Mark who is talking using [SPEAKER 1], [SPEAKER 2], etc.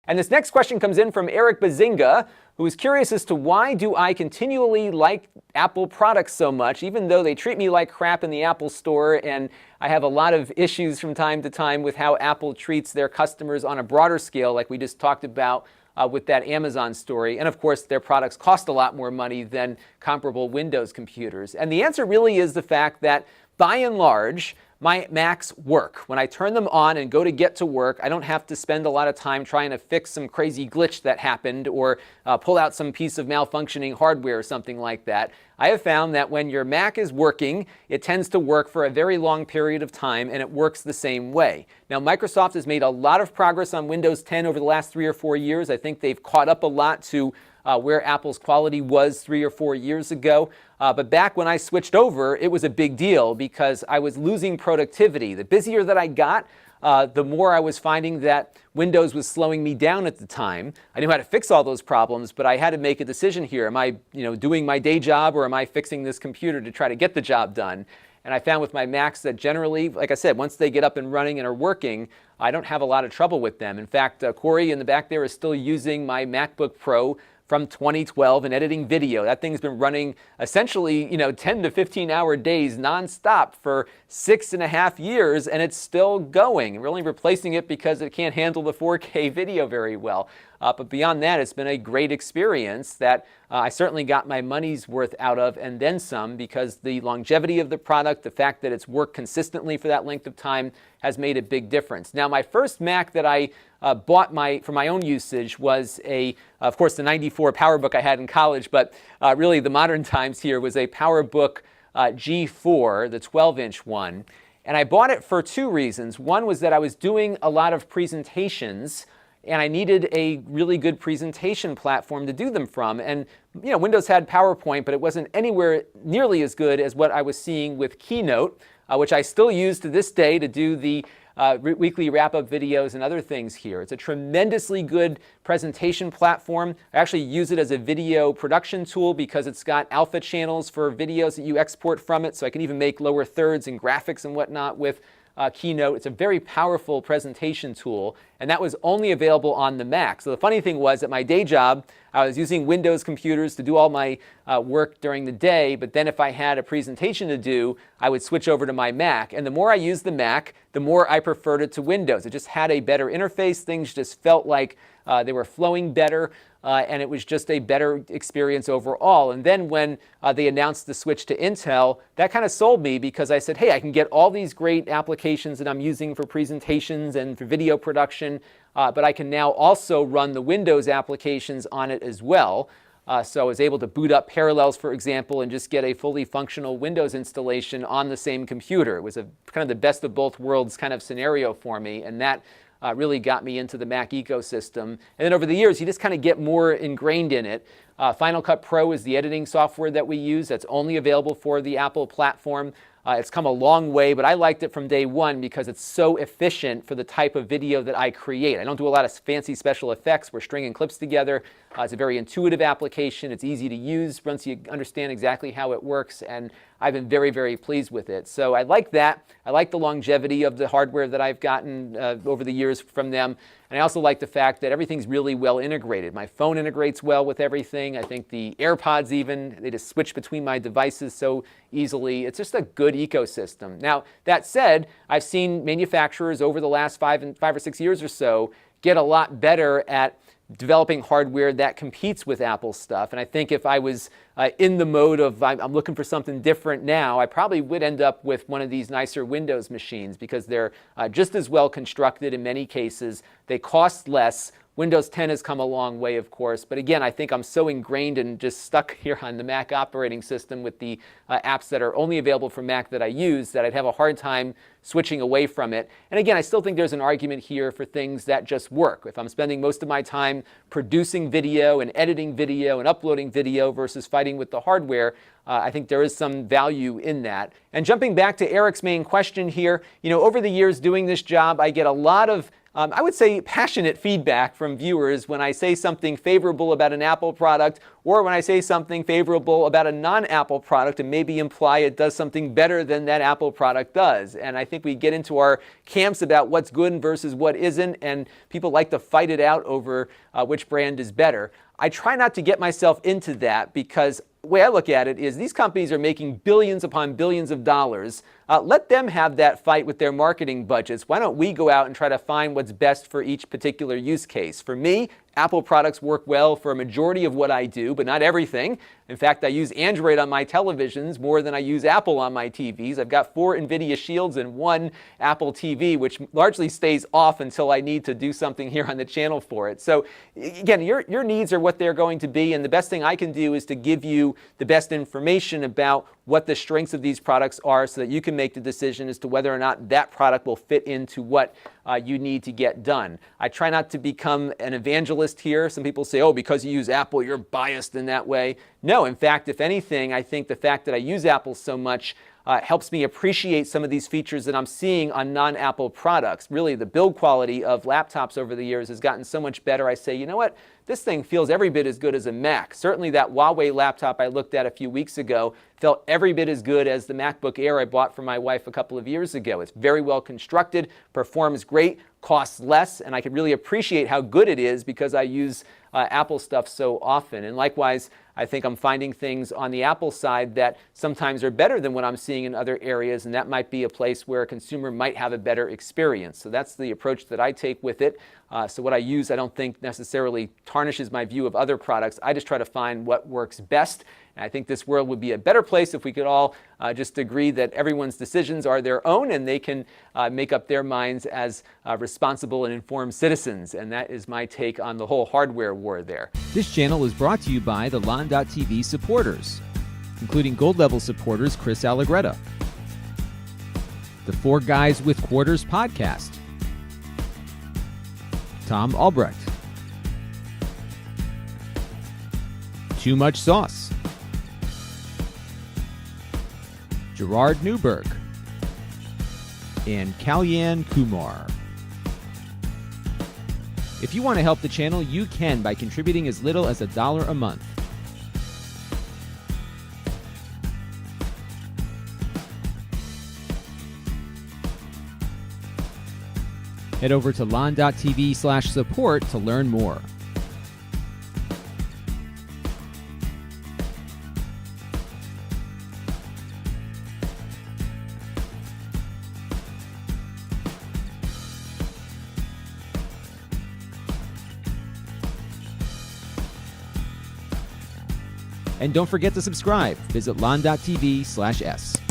[SPEAKER 1] And this next question comes in from Eric Bazinga, who is curious as to why do I continually like Apple products so much, even though they treat me like crap in the Apple store, and I have a lot of issues from time to time with how Apple treats their customers on a broader scale, like we just talked about with that Amazon story. And of course, their products cost a lot more money than comparable Windows computers. And the answer really is the fact that, by and large, my Macs work. When I turn them on and go to get to work, I don't have to spend a lot of time trying to fix some crazy glitch that happened or pull out some piece of malfunctioning hardware or something like that. I have found that when your Mac is working, it tends to work for a very long period of time, and it works the same way. Now, Microsoft has made a lot of progress on Windows 10 over the last 3 or 4 years. I think they've caught up a lot to where Apple's quality was 3 or 4 years ago. But back when I switched over, it was a big deal because I was losing productivity. The busier that I got, the more I was finding that Windows was slowing me down at the time. I knew how to fix all those problems, but I had to make a decision here. Am I, doing my day job, or am I fixing this computer to try to get the job done? And I found with my Macs that generally, like I said, once they get up and running and are working, I don't have a lot of trouble with them. In fact, Corey in the back there is still using my MacBook Pro from 2012 and editing video. That thing's been running essentially, 10 to 15 hour days nonstop for 6.5 years, and it's still going. We're only replacing it because it can't handle the 4K video very well. But beyond that, it's been a great experience that I certainly got my money's worth out of, and then some, because the longevity of the product, the fact that it's worked consistently for that length of time, has made a big difference. Now, my first Mac that I bought for my own usage was of course, the 94 PowerBook I had in college, but really the modern times here was a PowerBook G4, the 12-inch one. And I bought it for 2 reasons. One was that I was doing a lot of presentations, and I needed a really good presentation platform to do them from. And Windows had PowerPoint, but it wasn't anywhere nearly as good as what I was seeing with Keynote, which I still use to this day to do the weekly wrap-up videos and other things here. It's a tremendously good presentation platform. I actually use it as a video production tool because it's got alpha channels for videos that you export from it, so I can even make lower thirds and graphics and whatnot with Keynote. It's a very powerful presentation tool, and that was only available on the Mac. So the funny thing was, at my day job, I was using Windows computers to do all my work during the day, but then if I had a presentation to do, I would switch over to my Mac. And the more I used the Mac, the more I preferred it to Windows. It just had a better interface. Things just felt like they were flowing better, and it was just a better experience overall. And then when they announced the switch to Intel, that kind of sold me, because I said, hey, I can get all these great applications that I'm using for presentations and for video production, but I can now also run the Windows applications on it as well. So I was able to boot up Parallels, for example, and just get a fully functional Windows installation on the same computer. It was kind of the best of both worlds kind of scenario for me, and that really got me into the Mac ecosystem. And then over the years, you just kind of get more ingrained in it. Final Cut Pro is the editing software that we use. That's only available for the Apple platform. It's come a long way, but I liked it from day one because it's so efficient for the type of video that I create. I don't do a lot of fancy special effects. We're stringing clips together. It's a very intuitive application. It's easy to use once you understand exactly how it works, and I've been very, very pleased with it. So I like that. I like the longevity of the hardware that I've gotten over the years from them. And I also like the fact that everything's really well integrated. My phone integrates well with everything. I think the AirPods even, they just switch between my devices so easily. It's just a good ecosystem. Now, that said, I've seen manufacturers over the last 5 or 6 years or so get a lot better at developing hardware that competes with Apple stuff. And I think if I was in the mode of I'm looking for something different now, I probably would end up with one of these nicer Windows machines, because they're just as well constructed in many cases. They cost less. Windows 10 has come a long way, of course, but again, I think I'm so ingrained and just stuck here on the Mac operating system with the apps that are only available for Mac that I use, that I'd have a hard time switching away from it. And again, I still think there's an argument here for things that just work. If I'm spending most of my time producing video and editing video and uploading video versus fighting with the hardware, I think there is some value in that. And jumping back to Eric's main question here, over the years doing this job, I get a lot of I would say passionate feedback from viewers when I say something favorable about an Apple product, or when I say something favorable about a non-Apple product and maybe imply it does something better than that Apple product does. And I think we get into our camps about what's good versus what isn't, and people like to fight it out over which brand is better. I try not to get myself into that, because the way I look at it is these companies are making billions upon billions of dollars. Let them have that fight with their marketing budgets. Why don't we go out and try to find what's best for each particular use case? For me, Apple products work well for a majority of what I do, but not everything. In fact, I use Android on my televisions more than I use Apple on my TVs. I've got 4 NVIDIA Shields and 1 Apple TV, which largely stays off until I need to do something here on the channel for it. So again, your needs are what they're going to be, and the best thing I can do is to give you the best information about what the strengths of these products are so that you can make the decision as to whether or not that product will fit into what you need to get done. I try not to become an evangelist here. Some people say, oh, because you use Apple, you're biased in that way. No, in fact, if anything, I think the fact that I use Apple so much helps me appreciate some of these features that I'm seeing on non-Apple products. Really, the build quality of laptops over the years has gotten so much better. I say, you know what? This thing feels every bit as good as a Mac. Certainly that Huawei laptop I looked at a few weeks ago felt every bit as good as the MacBook Air I bought for my wife a couple of years ago. It's very well constructed, performs great, costs less, and I can really appreciate how good it is because I use Apple stuff so often. And likewise, I think I'm finding things on the Apple side that sometimes are better than what I'm seeing in other areas, and that might be a place where a consumer might have a better experience. So that's the approach that I take with it. So what I use, I don't think necessarily tarnishes my view of other products. I just try to find what works best. And I think this world would be a better place if we could all just agree that everyone's decisions are their own and they can make up their minds as responsible and informed citizens. And that is my take on the whole hardware war there.
[SPEAKER 2] This channel is brought to you by the Lon.TV supporters, including gold level supporters Chris Allegretta, the 4 Guys with Quarters podcast, Tom Albrecht, Too Much Sauce, Gerard Newberg, and Kalyan Kumar. If you want to help the channel, you can by contributing as little as $1 a month. Head over to Lon.TV/support to learn more. And don't forget to subscribe. Visit Lon.TV/s.